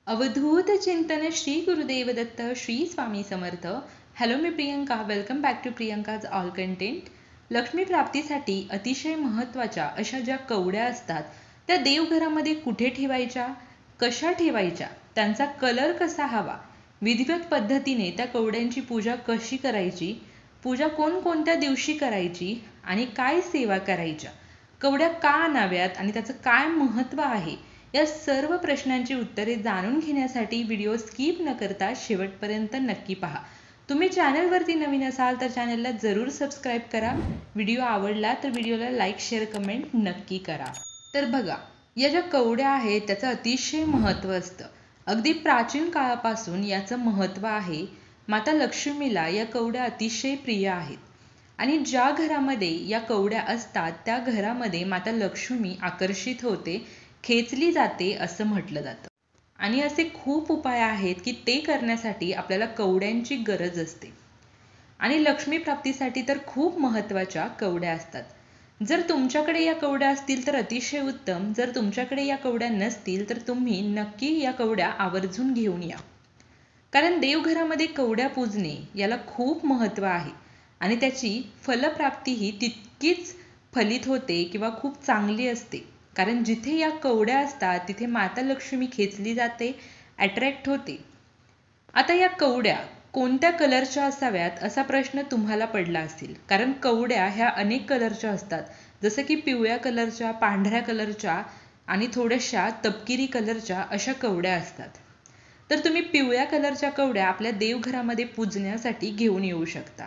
अवधूत चिंतन श्री गुरुदेव दत्त श्री स्वामी समर्थ. हॅलो, मी Priyanka. Welcome back to Priyanka's all content. Lakshmi प्राप्तीसाठी अतिशय महत्त्वाच्या अशा ज्या कवड्या असतात त्या देवघरामध्ये कुठे ठेवायच्या, कशा ठेवायच्या, त्यांचा कलर कसा हवा, विधिवत पद्धतीने त्या कवड्यांची पूजा कशी करायची, पूजा कोणकोणत्या दिवशी करायची आणि काय सेवा करायच्या, कवड्या का आणाव्यात आणि त्याचं काय महत्त्व आहे, या सर्व प्रश्नांची उत्तरे जाणून घेण्यासाठी व्हिडिओ स्किप न करता शेवटपर्यंत नक्की पहा. तुम्ही चॅनलवरती नवीन असाल तर चॅनलला जरूर सबस्क्राईब करा. व्हिडिओ आवडला तर व्हिडिओला लाईक, शेअर, कमेंट नक्की करा. तर बघा, या ज्या कवड्या आहेत त्याचं अतिशय महत्त्व असतं. अगदी प्राचीन काळापासून याचं महत्त्व आहे. माता लक्ष्मीला या कवड्या अतिशय प्रिय आहेत आणि ज्या घरामध्ये या कवड्या असतात त्या घरामध्ये माता लक्ष्मी आकर्षित होते, खेचली जाते असं म्हटलं जातं. आणि असे खूप उपाय आहेत की ते करण्यासाठी आपल्याला कवड्यांची गरज असते. आणि लक्ष्मी प्राप्तीसाठी तर खूप महत्त्वाच्या कवड्या असतात. जर तुमच्याकडे या कवड्या असतील तर अतिशय उत्तम. जर तुमच्याकडे या कवड्या नसतील तर तुम्ही नक्की या कवड्या आवर्जून घेऊन या. कारण देवघरामध्ये कवड्या पूजणे याला खूप महत्त्व आहे आणि त्याची फलप्राप्तीही तितकीच फलित होते किंवा खूप चांगली असते. कारण जिथे या कवड्या असतात तिथे माता लक्ष्मी खेचली जाते, अट्रॅक्ट होते. आता या कवड्या कोणत्या कलरच्या असाव्यात असा प्रश्न तुम्हाला पडला असेल. कारण कवड्या ह्या अनेक कलरच्या असतात, जसं की पिवळ्या कलरच्या, पांढऱ्या कलरच्या आणि थोड्याशा तपकिरी कलरच्या अशा कवड्या असतात. तर तुम्ही पिवळ्या कलरच्या कवड्या आपल्या देवघरामध्ये पूजण्यासाठी घेऊन येऊ शकता.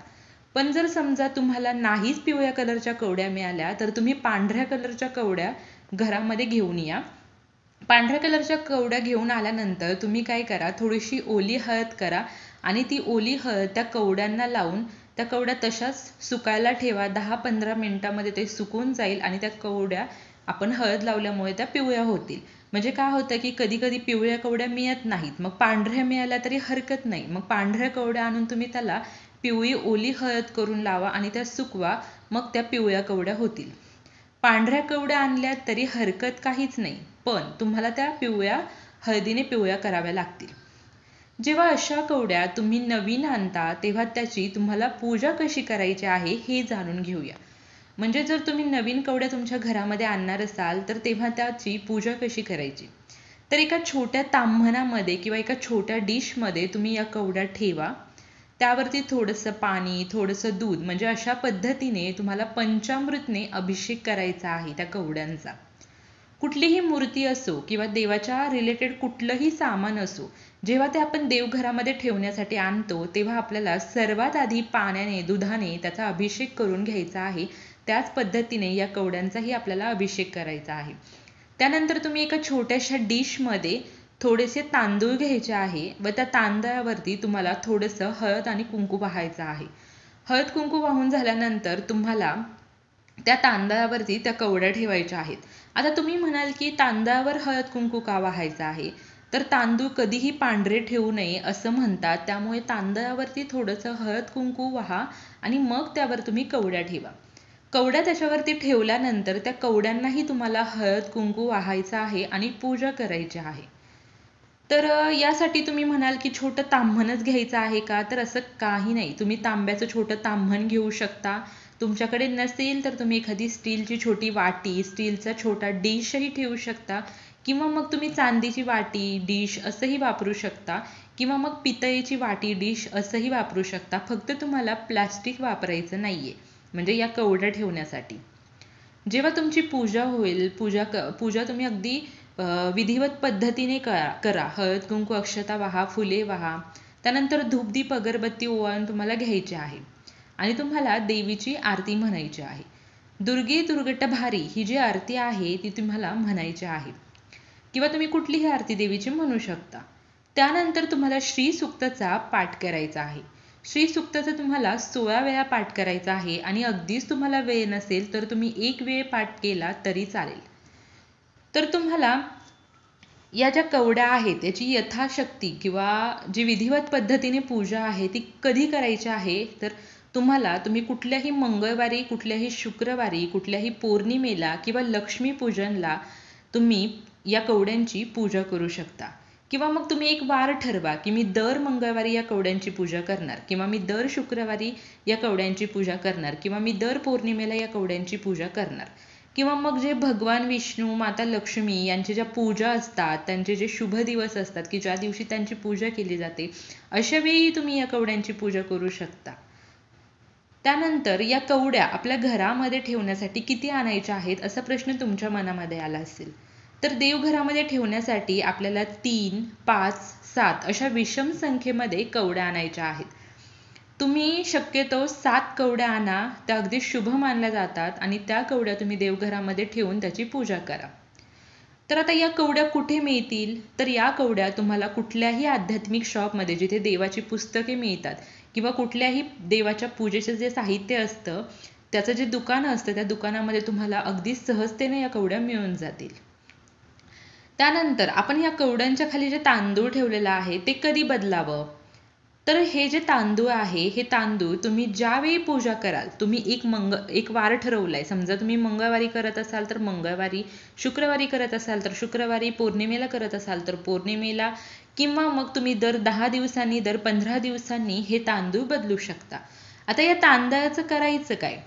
पण जर समजा तुम्हाला नाहीच पिवळ्या कलरच्या कवड्या मिळाल्या तर तुम्ही पांढऱ्या कलरच्या कवड्या घरामध्ये घेऊन या. पांढऱ्या कलरच्या कवड्या घेऊन आल्यानंतर तुम्ही काय करा, थोडीशी ओली हळद करा आणि ती ओली हळद त्या कवड्यांना लावून त्या कवड्या तशाच सुकायला ठेवा. 10-15 मिनिटामध्ये ते सुकून जाईल आणि त्या कवड्या आपण हळद लावल्यामुळे त्या पिवळ्या होतील. म्हणजे काय होतं की कधी कधी पिवळ्या कवड्या मिळत नाहीत, मग पांढऱ्या मिळाल्या तरी हरकत नाही. मग पांढऱ्या कवड्या आणून तुम्ही त्याला पिवळी ओली हळद करून लावा आणि त्या सुकवा, मग त्या पिवळ्या कवड्या होतील. पांढऱ्या कवड्या आणल्या तरी हरकत काहीच नाही, पण तुम्हाला त्या पिवळ्या हळदीने पिवळ्या कराव्या लागतील. जेव्हा अशा कवड्या तुम्ही नवीन आणता तेव्हा त्याची तुम्हाला पूजा कशी करायची आहे हे जाणून घेऊया. म्हणजे जर तुम्ही नवीन कवड्या तुमच्या घरामध्ये आणणार असाल तर तेव्हा त्याची पूजा कशी करायची. तर एका छोट्या ताम्हणामध्ये किंवा एका छोट्या डिशमध्ये तुम्ही या कवड्या ठेवा. त्यावरती थोडंसं पाणी, थोडंसं दूध, म्हणजे अशा पद्धतीने तुम्हाला पंचामृतने अभिषेक करायचा आहे त्या कवड्यांचा. कुठलीही मूर्ती असो किंवा देवाच्या रिलेटेड कुठलंही सामान असो, जेव्हा ते आपण देवघरामध्ये ठेवण्यासाठी आणतो तेव्हा आपल्याला सर्वात आधी पाण्याने, दुधाने त्याचा अभिषेक करून घ्यायचा आहे. त्याच पद्धतीने या कवड्यांचाही आपल्याला अभिषेक करायचा आहे. त्यानंतर तुम्ही एका छोट्याशा डिशमध्ये थोडेसे तांदूळ घ्यायचे आहे व त्या तांदळावरती तुम्हाला थोडंसं हळद आणि कुंकू वाहायचं आहे. हळद कुंकू वाहून झाल्यानंतर तुम्हाला त्या तांदळावरती त्या कवड्या ठेवायच्या आहेत. आता तुम्ही म्हणाल की तांदळावर हळद कुंकू का वाहायचं आहे. तर तांदूळ कधीही पांढरे ठेवू नये असं म्हणतात, त्यामुळे तांदळावरती थोडंसं हळद कुंकू वाहा आणि मग त्यावर तुम्ही कवड्या ठेवा. कवड्या त्याच्यावरती ठेवल्यानंतर त्या कवड्यांनाही तुम्हाला हळद कुंकू वाहायचं आहे आणि पूजा करायची आहे. तर यासाठी तुम्ही म्हणाल की छोटं ताम्हणच घ्यायचं आहे का, तर असं काही नाही. तुम्ही तांब्याचं छोटं ताम्हण घेऊ शकता. तुमच्याकडे नसेल तर तुम्ही एखादी स्टीलची छोटी वाटी, स्टीलचा छोटा डिशही ठेवू शकता किंवा मग तुम्ही चांदीची वाटी, डिश असंही वापरू शकता किंवा मग पितळेची वाटी, डिश असंही वापरू शकता. फक्त तुम्हाला प्लास्टिक वापरायचं नाहीये म्हणजे या कवड्या ठेवण्यासाठी. जेव्हा तुमची पूजा होईल, पूजा तुम्ही अगदी विधिवत पद्धतीने करा. हळद कुंकू, अक्षता वाहा, फुले वाहा. त्यानंतर धूपदीप अगरबत्ती ओवाळून तुम्हाला घ्यायची आहे आणि तुम्हाला देवीची आरती म्हणायची आहे. दुर्गे दुर्गट भारी ही जी आरती आहे ती तुम्हाला म्हणायची आहे किंवा तुम्ही कुठलीही आरती देवीची म्हणू शकता. त्यानंतर तुम्हाला श्री सूक्तचा पाठ करायचा आहे. श्री सूक्तचा तुम्हाला 16 वेळा पाठ करायचा आहे आणि अगदीच तुम्हाला वेळ नसेल तर तुम्ही एक वेळ पाठ केला तरी चालेल. तर तुम्हाला या ज्या कवड्या आहेत याची यथाशक्ती किंवा जी विधिवत पद्धतीने पूजा आहे ती कधी करायची आहे, तर तुम्ही कुठल्याही मंगळवारी, कुठल्याही शुक्रवारी, कुठल्याही पौर्णिमेला किंवा लक्ष्मीपूजनला तुम्ही या कवड्यांची पूजा करू शकता किंवा मग तुम्ही एक वार ठरवा की मी दर मंगळवारी या कवड्यांची पूजा करणार, किंवा मी दर शुक्रवारी या कवड्यांची पूजा करणार, किंवा मी दर पौर्णिमेला या कवड्यांची पूजा करणार. किंवा मग जे भगवान विष्णू, माता लक्ष्मी यांच्या ज्या पूजा असतात, त्यांचे जे शुभ दिवस असतात की ज्या दिवशी त्यांची पूजा केली जाते, अशा वेळी तुम्ही या कवड्यांची पूजा करू शकता. त्यानंतर या कवड्या आपल्या घरामध्ये ठेवण्यासाठी किती आणायच्या आहेत असा प्रश्न तुमच्या मनामध्ये आला असेल. तर देवघरामध्ये ठेवण्यासाठी आपल्याला 3, 5, 7 अशा विषम संख्येमध्ये कवड्या आणायच्या आहेत. तुम्ही शक्यतो 7 कवड्या आणा, त्या अगदी शुभ मानल्या जातात आणि त्या कवड्या तुम्ही देवघरामध्ये ठेवून त्याची पूजा करा. तर आता या कवड्या कुठे मिळतील? तर या कवड्या तुम्हाला कुठल्याही आध्यात्मिक शॉपमध्ये, जिथे देवाची पुस्तके मिळतात किंवा कुठल्याही देवाच्या पूजेचं जे साहित्य असतं त्याचं जे दुकान असतं, त्या दुकानामध्ये तुम्हाला अगदी सहजतेने या कवड्या मिळून जातील. त्यानंतर आपण या कवड्यांच्या खाली जे तांदूळ ठेवलेलं आहे ते कधी बदलावं? तर हे जे तांदूळ आहे, हे तांदूळ तुम्ही ज्यावेळी पूजा कराल, तुम्ही एक वार ठरवलाय, समजा तुम्ही मंगळवारी करत असाल तर मंगळवारी, शुक्रवारी करत असाल तर शुक्रवारी, पौर्णिमेला करत असाल तर पौर्णिमेला, किंवा मग तुम्ही दर 10 दिवसांनी, दर 15 दिवसांनी हे तांदूळ बदलू शकता. आता या तांदळाचं करायचं काय?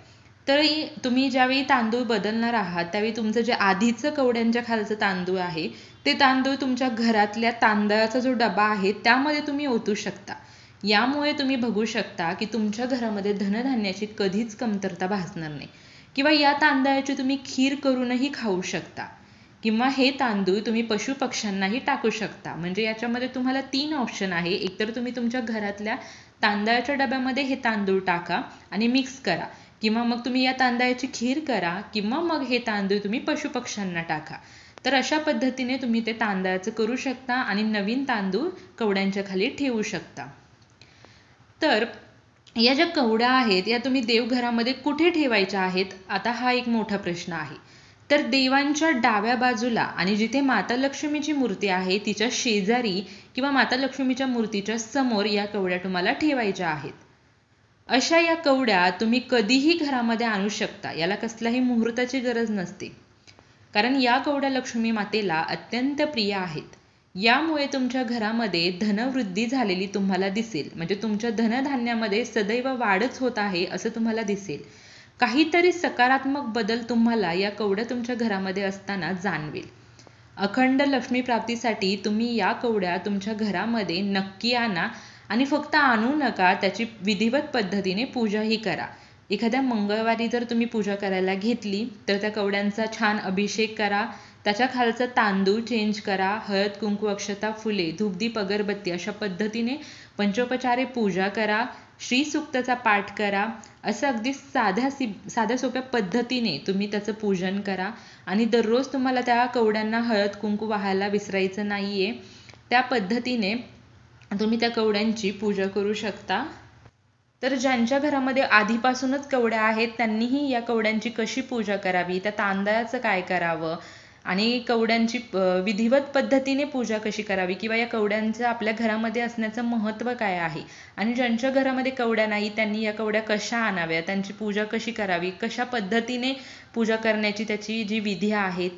तर तुम्ही ज्यावेळी तांदूळ बदलणार आहात त्यावेळी तुमचं जे आधीचं कवड्यांच्या खालचं तांदूळ आहे ते तांदूळ तुमच्या घरातल्या तांदळाचा जो डबा आहे त्यामध्ये तुम्ही ओतू शकता. यामुळे तुम्ही बघू शकता की तुमच्या घरामध्ये धनधान्याची कधीच कमतरता भासणार नाही. किंवा या तांदळाची तुम्ही खीर करूनही खाऊ शकता, किंवा हे तांदूळ तुम्ही पशुपक्ष्यांनाही टाकू शकता. म्हणजे याच्यामध्ये तुम्हाला 3 ऑप्शन आहे. एकतर तुम्ही तुमच्या घरातल्या तांदळाच्या डब्यामध्ये हे तांदूळ टाका आणि मिक्स करा, किंवा मग तुम्ही या तांदळाची खीर करा, किंवा मग हे तांदूळ तुम्ही पशुपक्ष्यांना टाका. तर अशा पद्धतीने तुम्ही ते तांदळाचं करू शकता आणि नवीन तांदूळ कवड्यांच्या खाली ठेवू शकता. तर या ज्या कवड्या आहेत या तुम्ही देवघरामध्ये कुठे ठेवायच्या आहेत, आता हा एक मोठा प्रश्न आहे. तर देवांच्या डाव्या बाजूला आणि जिथे माता लक्ष्मीची मूर्ती आहे तिच्या शेजारी किंवा माता लक्ष्मीच्या मूर्तीच्या समोर या कवड्या तुम्हाला ठेवायच्या आहेत. अशा या कवड्या तुम्ही कधीही घरामध्ये आणू शकता, याला कसल्याही मुहूर्ताची गरज नसते, कारण या कवड्या लक्ष्मी मातेला अत्यंत प्रिय आहेत. यामुळे तुमच्या घरामध्ये धनवृद्धी झालेली तुम्हाला दिसेल, म्हणजे तुमच्या धनधान्यामध्ये सदैव वाढच होत आहे असं तुम्हाला दिसेल. काहीतरी सकारात्मक बदल तुम्हाला या कवड्या तुमच्या घरामध्ये असताना जाणवेल. अखंड लक्ष्मी प्राप्तीसाठी तुम्ही या कवड्या तुमच्या घरामध्ये नक्की आणा आणि फक्त आणू नका, त्याची विधिवत पद्धतीने पूजाही करा. एखाद्या मंगळवारी जर तुम्ही पूजा करायला घेतली तर त्या कवड्यांचा छान अभिषेक करा, त्याच्या खालचं तांदूळ चेंज करा, हळद कुंकू अक्षता फुले धूपदीप अगरबत्ती अशा पद्धतीने पंचोपचारे पूजा करा, श्री सूक्ताचा पाठ करा. असं अगदी साध्या सोप्या पद्धतीने तुम्ही त्याचं पूजन करा आणि दररोज तुम्हाला त्या कवड्यांना हळद कुंकू वाहायला विसरायचं नाहीये. त्या पद्धतीने तुम्ही त्या कवड्यांची पूजा करू शकता. तर ज्यांच्या घरामध्ये आधीपासूनच कवड्या आहेत त्यांनीही या कवड्यांची कशी पूजा करावी, त्या तांदळाचं काय करावं आणि कवड्यांची विधिवत पद्धतीने पूजा कशी करावी, किंवा या कवड्यांचं आपल्या घरामध्ये असण्याचं महत्त्व काय आहे, आणि ज्यांच्या घरामध्ये कवड्या नाही त्यांनी या कवड्या कशा आणाव्या, त्यांची पूजा कशी करावी, कशा पद्धतीने पूजा करण्याची त्याची जी विधी आहे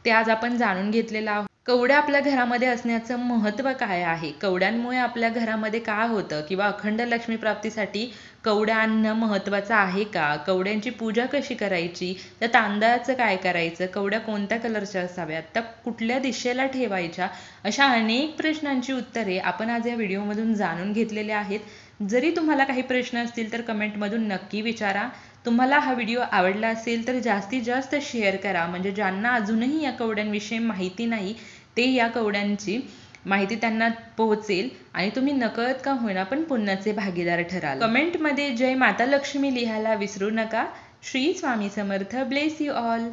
ते आज आपण जाणून घेतलेलं आहोत. कवड्या आपल्या घरामध्ये असण्याचं महत्त्व काय आहे, कवड्यांमुळे आपल्या घरामध्ये काय होतं, किंवा अखंड लक्ष्मी प्राप्तीसाठी कवड्या आणणं महत्त्वाचं आहे का, कवड्यांची पूजा कशी करायची, त्या तांदळाचं काय करायचं, कवड्या कोणत्या कलरच्या असाव्यात, त्या कुठल्या दिशेला ठेवायच्या, अशा अनेक प्रश्नांची उत्तरे आपण आज या व्हिडिओमधून जाणून घेतलेले आहेत. जरी तुम्हाला काही प्रश्न असतील तर कमेंटमधून नक्की विचारा. तुम्हाला हा व्हिडिओ आवडला असेल तर जास्तीत जास्त शेअर करा, म्हणजे ज्यांना अजूनही या कवड्यांविषयी माहिती नाही ते या कवड्यांची माहिती त्यांना पोहोचेल आणि तुम्ही नकळत का होईना पण पुण्याचे भागीदार ठराल. कमेंटमध्ये जय माता लक्ष्मी लिहायला विसरू नका. Shri Swami Samarth. Bless you all.